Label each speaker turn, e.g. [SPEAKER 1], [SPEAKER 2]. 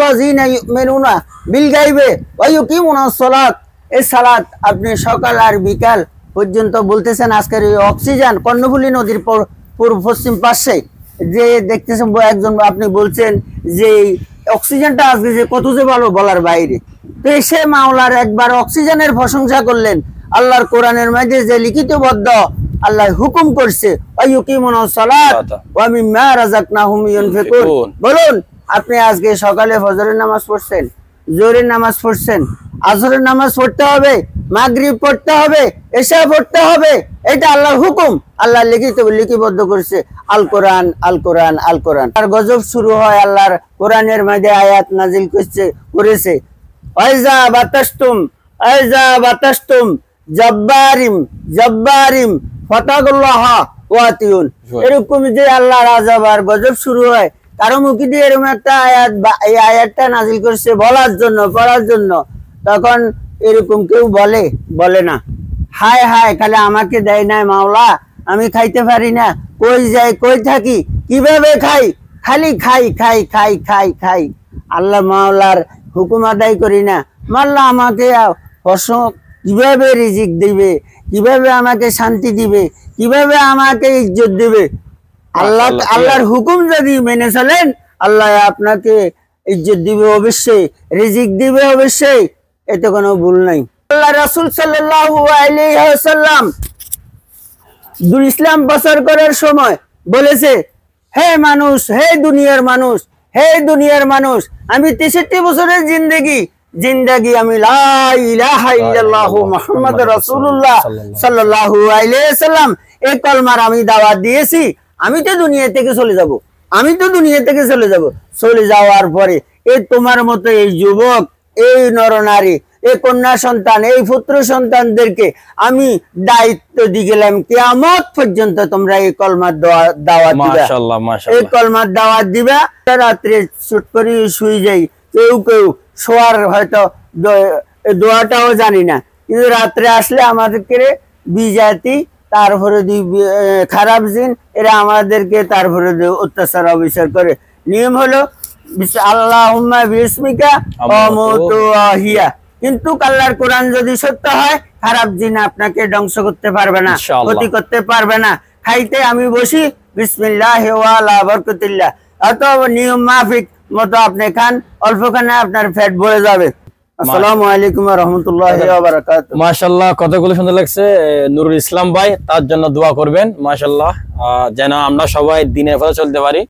[SPEAKER 1] ওয়াল্লাযীনা ইউমিনুনা বিল গায়বি ওয়া ইউকিমুনাস সালাত। এই সালাত আপনি সকাল আর বিকাল পর্যন্ত বলতেছেন। আজকের এই অক্সিজেন কর্ণফুলী নদীর পূর্ব পশ্চিম পাশে যে দেখতেছেন একজন, আপনি বলছেন যে অক্সিজেনটা আজকে যে কত যে ভালো বলার বাইরে। তো সে মাওলার একবার অক্সিজেনের প্রশংসা করলেন। আল্লাহর কোরআনের মধ্যে যে লিখিতবদ্ধ আল্লাহ হুকুম করছে ওয়ায়ুকিমুনাস সালাত ওয়া মিম্মা রাযাকনাহুম ইউনফিকুন। বলুন, আপনি আজকে সকালে ফজরের নামাজ পড়ছেন, জোহরের নামাজ পড়ছেন, আসরের নামাজ পড়তে হবে, মাগরিব পড়তে হবে, এশা পড়তে হবে। এটা আল্লাহর হুকুম, আল্লাহ লিখিতবদ্ধ করছে। আল কোরআন, আল কোরআন, আল কোরআন। আর গজব শুরু হয় আল্লাহর কোরআনের মধ্যে আয়াত নাজিল করেছে ওয়াইজা বাতাসতুম জব্বারিম জব্বারিম ফাতাকুল্লাহ ওয়াতিউন। এরকম যে আল্লাহর আযাব আর গজব শুরু হয়, কারো মুখে দিয়ে এরকম একটা আয়াত বা এই আয়াতটা নাজিল করছে বলার জন্য, পড়ার জন্য, তখন এরকম কেউ বলে না হায় হায় খালি আমাকে দেয় না মাওলা, আমি খাইতে পারি না, কই যাই কই থাকি কিভাবে খাই, খালি খাই খাই খাই খাই খাই। আল্লাহ মাওলার হুকুম আদায় করি না। মাল্লা আমাকে কিভাবে রিজিক দিবে, কিভাবে আমাকে শান্তি দিবে, কিভাবে আমাকে ইজ্জত দিবে। আল্লাহর হুকুম যদি মেনে চলেন, আল্লাহ আপনাকে ইজ্জত দিবে অবশ্যই, রিজিক দিবে অবশ্যই, এতে কোনো ভুল নাই। আল্লাহ রাসূল সাল্লাল্লাহু আলাইহি ওয়াসাল্লাম দুল ইসলাম প্রচার করার সময় বলেছে, হে মানুষ, হে দুনিয়ার মানুষ, হে দুনিয়ার মানুষ, আমি 63 বছরের জিন্দেগি আমি লা ইলাহা ইল্লাল্লাহু মুহাম্মাদুর রাসূলুল্লাহ সাল্লাল্লাহু আলাইহি ওয়াসাল্লাম এই কলমার আমি দাওয়াত দিয়েছি। আমি তো দুনিয়া থেকে চলে যাব। চলে যাওয়ার পরে এই তোমার মতো এই যুবক, এই নরনারী, এই কন্যা সন্তান, এই পুত্র সন্তানদেরকে আমি দায়িত্ব দিয়ে গেলাম কিয়ামত পর্যন্ত তোমরা এই কলমার দাওয়াত দিবা।
[SPEAKER 2] মাশাআল্লাহ মাশাআল্লাহ।
[SPEAKER 1] এই কলমার দাওয়াত দিবা। রাত্রে ছুট করে শুয়ে যাই, কেউ শোয়ার হয়তো দোয়াটাও জানি না, কিন্তু রাত্রে আসলে আমাদেরকে বিজাতি, তারপরে খারাপ জিন, এরা আমাদেরকে তারপরে অত্যাচার অবিচার করে। নিয়ম হলো আল্লাহুম্মা বিসমিকা আমুতু ওয়া আহইয়া। কিন্তু আল্লাহর কোরআন যদি সত্য হয়, খারাপ জিন আপনাকে ধ্বংস করতে পারবে না, ক্ষতি করতে পারবে না। খাইতে আমি বসি বিসমিল্লাহি ওয়া আলা বারাকাতিল্লাহ, অথবা নিয়ম মাফিক মতো আপনি খান, অল্প খানে আপনার পেট ভরে যাবে। আসসালামু আলাইকুম ওয়া রাহমাতুল্লাহি ওয়া বারাকাতুহু।
[SPEAKER 2] মাশাআল্লাহ, কতগুলো সুন্দর লাগছে। নুরুল ইসলাম ভাই, তার জন্য দোয়া করবেন মাশাআল্লাহ, যেন আমরা সবাই দিনের পথে চলতে পারি।